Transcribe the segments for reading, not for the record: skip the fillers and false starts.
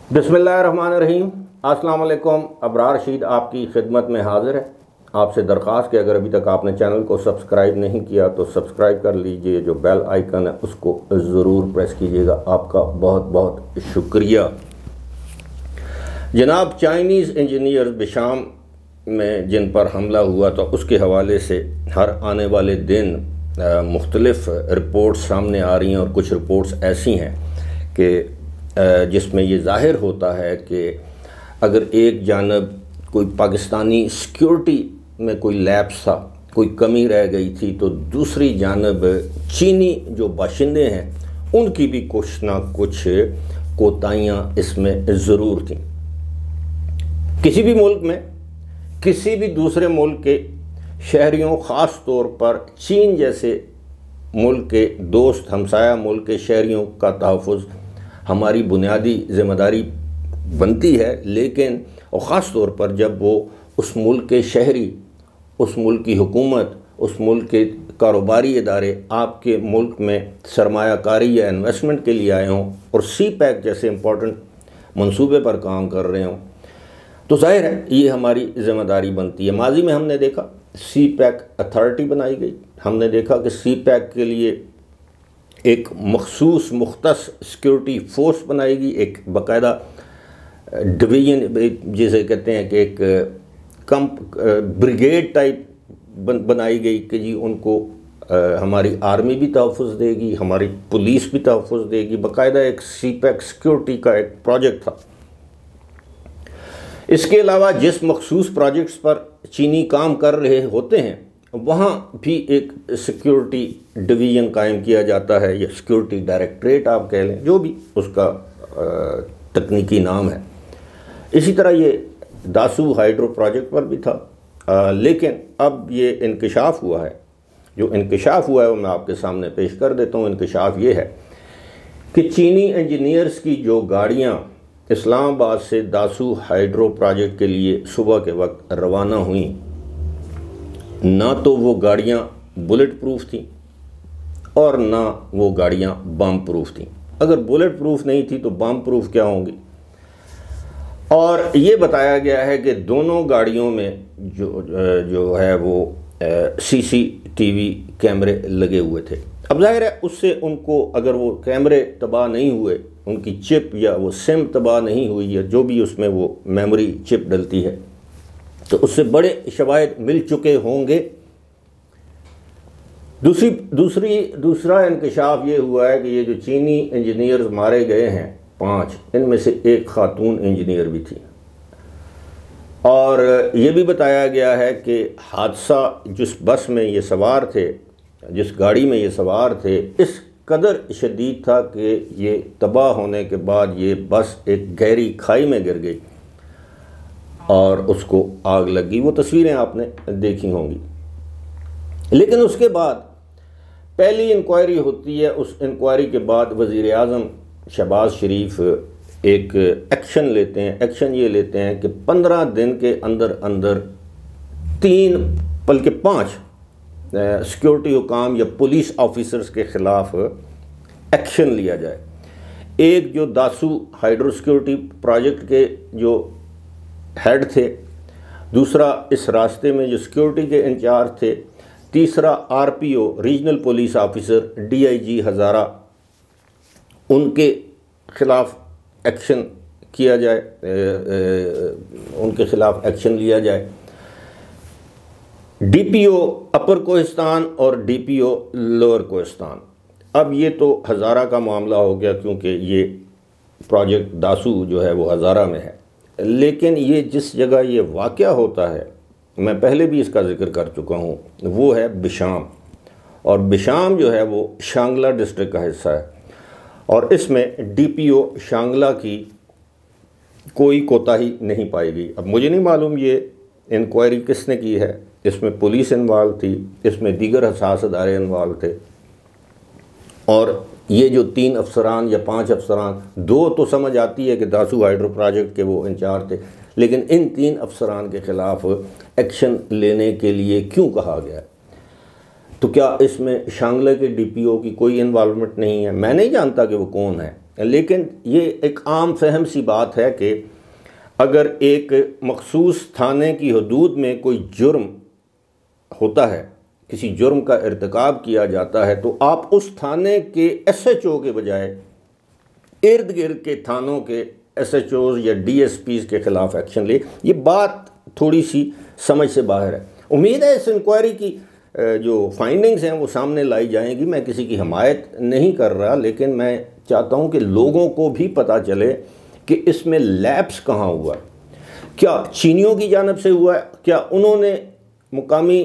बिस्मिल्लाहिर्रहमानिर्रहीम। अस्सलाम वालेकुम। अबरार रशीद आपकी खिदमत में हाजिर है। आपसे दरख्वास्त कि अगर अभी तक आपने चैनल को सब्सक्राइब नहीं किया तो सब्सक्राइब कर लीजिए, जो बेल आइकन है उसको ज़रूर प्रेस कीजिएगा। आपका बहुत बहुत शुक्रिया। जनाब, चाइनीज़ इंजीनियर बिशाम में जिन पर हमला हुआ तो उसके हवाले से हर आने वाले दिन मुख्तलिफ़ रिपोर्ट्स सामने आ रही हैं, और कुछ रिपोर्ट्स ऐसी हैं कि जिसमें ये ज़ाहिर होता है कि अगर एक जानब कोई पाकिस्तानी सिक्योरिटी में कोई लैप्स था, कोई कमी रह गई थी, तो दूसरी जानब चीनी जो बाशिंदे हैं उनकी भी कुछ ना कुछ कोताहियाँ इसमें ज़रूर थीं। किसी भी मुल्क में किसी भी दूसरे मुल्क के शहरियों, ख़ास तौर पर चीन जैसे मुल्क के दोस्त हमसाया मुल्क के शहरियों का तहफ़्फ़ुज़ हमारी बुनियादी ज़िम्मेदारी बनती है। लेकिन और ख़ास तौर पर जब वो उस मुल्क के शहरी, उस मुल्क की हुकूमत, उस मुल्क के कारोबारी इदारे आपके मुल्क में सरमायाकारी या इन्वेस्टमेंट के लिए आए हों और सी पैक जैसे इम्पोर्टेंट मंसूबे पर काम कर रहे हों, तो ज़ाहिर है ये हमारी ज़िम्मेदारी बनती है। माजी में हमने देखा सी पैक अथॉरिटी बनाई गई। हमने देखा कि सी पैक के लिए एक मखसूस मुख्तस सिक्योरिटी फोर्स बनाएगी, एक बाकायदा डिवीजन जिसे कहते हैं कि एक ब्रिगेड टाइप बनाई गई कि जी उनको हमारी आर्मी भी तहफ़्फ़ुज़ देगी, हमारी पुलिस भी तहफ़्फ़ुज़ देगी। बाकायदा एक सी पैक सिक्योरिटी का एक प्रोजेक्ट था। इसके अलावा जिस मखसूस प्रोजेक्ट्स पर चीनी काम कर रहे होते हैं वहाँ भी एक सिक्योरिटी डिवीज़न कायम किया जाता है, या सिक्योरिटी डायरेक्टरेट आप कह लें, जो भी उसका तकनीकी नाम है। इसी तरह ये दासू हाइड्रो प्रोजेक्ट पर भी था। लेकिन अब ये इंकशाफ हुआ है। जो इंकशाफ हुआ है वो मैं आपके सामने पेश कर देता हूँ। इंकशाफ ये है कि चीनी इंजीनियर्स की जो गाड़ियाँ इस्लामाबाद से दासू हाइड्रो प्रोजेक्ट के लिए सुबह के वक्त रवाना हुई, ना तो वो गाड़ियाँ बुलेट प्रूफ थीं और ना वो गाड़ियाँ बम प्रूफ थीं। अगर बुलेट प्रूफ नहीं थी तो बम प्रूफ क्या होंगी। और ये बताया गया है कि दोनों गाड़ियों में जो है वो सीसीटीवी कैमरे लगे हुए थे। अब जाहिर है उससे उनको, अगर वो कैमरे तबाह नहीं हुए, उनकी चिप या वो सिम तबाह नहीं हुई, या जो भी उसमें वो मेमोरी चिप डलती है, तो उससे बड़े शवाहिद मिल चुके होंगे। दूसरा इंकशाफ ये हुआ है कि ये जो चीनी इंजीनियर्स मारे गए हैं 5, इनमें से एक खातून इंजीनियर भी थी। और ये भी बताया गया है कि हादसा जिस बस में ये सवार थे, जिस गाड़ी में ये सवार थे, इस कदर शदीद था कि ये तबाह होने के बाद ये बस एक गहरी खाई में गिर गई और उसको आग लगी। वो तस्वीरें आपने देखी होंगी। लेकिन उसके बाद पहली इंक्वायरी होती है। उस इंक्वायरी के बाद वज़ीर आज़म शहबाज शरीफ एक एक्शन लेते हैं। एक्शन ये लेते हैं कि 15 दिन के अंदर अंदर 3 बल्कि 5 सिक्योरिटी हुकाम या पुलिस ऑफिसर्स के ख़िलाफ़ एक्शन लिया जाए। एक जो दासू हाइड्रो सिक्योरिटी प्रोजेक्ट के जो हेड थे, दूसरा इस रास्ते में जो सिक्योरिटी के इंचार्ज थे, तीसरा RPO regional police officer DIG Hazara, उनके ख़िलाफ़ एक्शन किया जाए, उनके ख़िलाफ़ एक्शन लिया जाए। डीपीओ अपर कोहिस्तान और डीपीओ लोअर कोहिस्तान। अब ये तो हज़ारा का मामला हो गया क्योंकि ये प्रोजेक्ट दासू जो है वो हज़ारा में है। लेकिन ये जिस जगह ये वाक़या होता है, मैं पहले भी इसका ज़िक्र कर चुका हूँ, वो है बिशाम। और बिशाम जो है वो शांगला डिस्ट्रिक्ट का हिस्सा है, और इसमें डीपीओ शांगला की कोई कोताही नहीं पाई गई। अब मुझे नहीं मालूम ये इंक्वायरी किसने की है। इसमें पुलिस इन्वॉल्व थी, इसमें दीगर हसास अदारे इन्वॉल्व थे, और ये जो 3 अफसरान या 5 अफसरान, 2 तो समझ आती है कि दासू हाइड्रो प्रोजेक्ट के वो इंचार्ज थे, लेकिन इन 3 अफसरान के ख़िलाफ़ एक्शन लेने के लिए क्यों कहा गया है? तो क्या इसमें शांगला के डीपीओ की कोई इन्वॉल्वमेंट नहीं है? मैं नहीं जानता कि वो कौन है, लेकिन ये एक आम फहम सी बात है कि अगर एक मखसूस थाने की हदूद में कोई जुर्म होता है, किसी जुर्म का इर्तिकाब किया जाता है, तो आप उस थाने के SHO के बजाय इर्द गिर्द के थानों के SHOs या DSPs के ख़िलाफ़ एक्शन ले। ये बात थोड़ी सी समझ से बाहर है। उम्मीद है इस इंक्वायरी की जो फाइंडिंग्स हैं वो सामने लाई जाएंगी। मैं किसी की हमायत नहीं कर रहा, लेकिन मैं चाहता हूँ कि लोगों को भी पता चले कि इसमें लैप्स कहाँ हुआ है। क्या चीनियों की जानिब से हुआ है? क्या उन्होंने मुकामी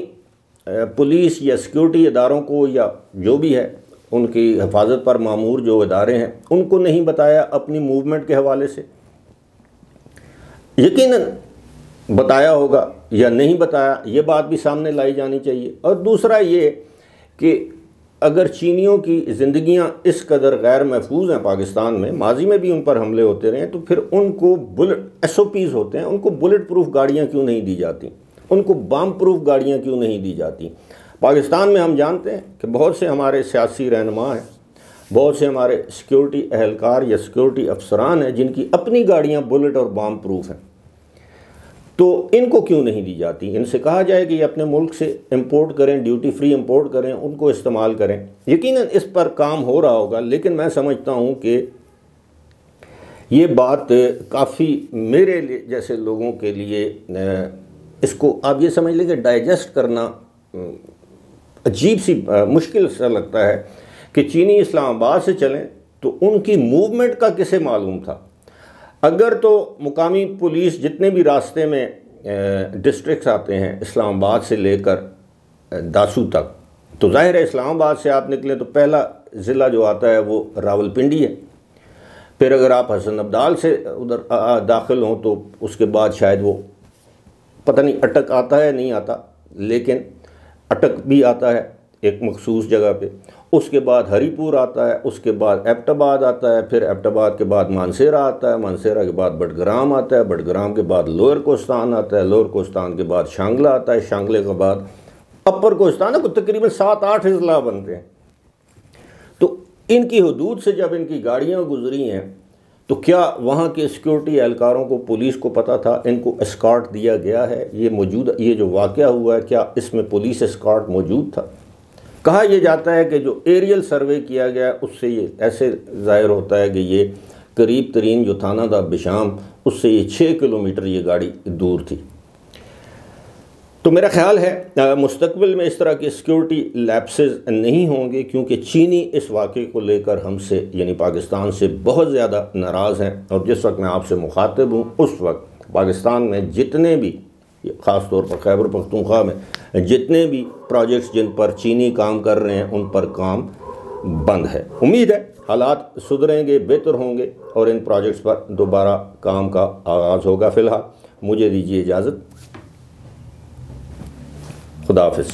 पुलिस या सिक्योरिटी इदारों को या जो भी है उनकी हिफाजत पर मामूर जो इदारे हैं उनको नहीं बताया अपनी मूवमेंट के हवाले से? यकीनन बताया होगा या नहीं बताया, ये बात भी सामने लाई जानी चाहिए। और दूसरा ये कि अगर चीनियों की ज़िंदगियां इस कदर गैर महफूज हैं पाकिस्तान में, माजी में भी उन पर हमले होते रहे, तो फिर उनको SOPs होते हैं, उनको बुलेट प्रूफ गाड़ियाँ क्यों नहीं दी जाती, उनको बम प्रूफ गाड़ियाँ क्यों नहीं दी जाती? पाकिस्तान में हम जानते हैं कि बहुत से हमारे सियासी रहनुमा हैं, बहुत से हमारे सिक्योरिटी अहलकार या सिक्योरिटी अफसरान हैं जिनकी अपनी गाड़ियाँ बुलेट और बम प्रूफ हैं, तो इनको क्यों नहीं दी जाती? इनसे कहा जाए कि ये अपने मुल्क से इंपोर्ट करें, ड्यूटी फ्री इंपोर्ट करें, उनको इस्तेमाल करें। यकीनन इस पर काम हो रहा होगा, लेकिन मैं समझता हूँ कि ये बात काफ़ी मेरे लिए जैसे लोगों के लिए इसको आप ये समझ लें कि डाइजेस्ट करना अजीब सी मुश्किल सा लगता है कि चीनी इस्लामाबाद से चलें तो उनकी मूवमेंट का किसे मालूम था? अगर तो मुकामी पुलिस जितने भी रास्ते में डिस्ट्रिक्ट्स आते हैं इस्लामाबाद से लेकर दासू तक, तो जाहिर है इस्लामाबाद से आप निकलें तो पहला ज़िला जो आता है वो रावलपिंडी है। फिर अगर आप हसन अब्दाल से उधर दाखिल हों तो उसके बाद शायद वो पता नहीं अटक आता है नहीं आता, लेकिन अटक भी आता है एक मखसूस जगह पे। उसके बाद हरीपुर आता है, उसके बाद एबटाबाद आता है, फिर एबटाबाद के बाद मानसेरा आता है, मानसेरा के बाद बडग्राम आता है, बडग्राम के बाद लोअर कोस्तान आता है, लोअर कोस्तान के बाद शांगला आता है, शांगले के बाद अपर कोस्तान है। तकरीबन 7-8 अजला बनते हैं। तो इनकी हदूद से जब इनकी गाड़ियाँ गुजरी हैं तो क्या वहाँ के सिक्योरिटी एहलकारों को, पुलिस को पता था इनको एस्कॉर्ट दिया गया है? ये जो वाक़या हुआ है, क्या इसमें पुलिस एस्कॉर्ट मौजूद था? कहा यह जाता है कि जो एरियल सर्वे किया गया उससे ये ऐसे ज़ाहिर होता है कि ये करीब तरीन जो थाना था बिशाम, उससे ये 6 किलोमीटर ये गाड़ी दूर थी। तो मेरा ख्याल है मुस्तकबिल में इस तरह के सिक्योरिटी लैप्सेस नहीं होंगे, क्योंकि चीनी इस वाक़े को लेकर हमसे यानी पाकिस्तान से बहुत ज़्यादा नाराज़ हैं। और जिस वक्त मैं आपसे मुखातिब हूँ उस वक्त पाकिस्तान में जितने भी, ख़ास तौर पर खैबर पख्तूनख्वा में जितने भी प्रोजेक्ट्स जिन पर चीनी काम कर रहे हैं उन पर काम बंद है। उम्मीद है हालात सुधरेंगे, बेहतर होंगे और इन प्रोजेक्ट्स पर दोबारा काम का आगाज़ होगा। फ़िलहाल मुझे दीजिए इजाज़त। खुदा हाफ़िज़।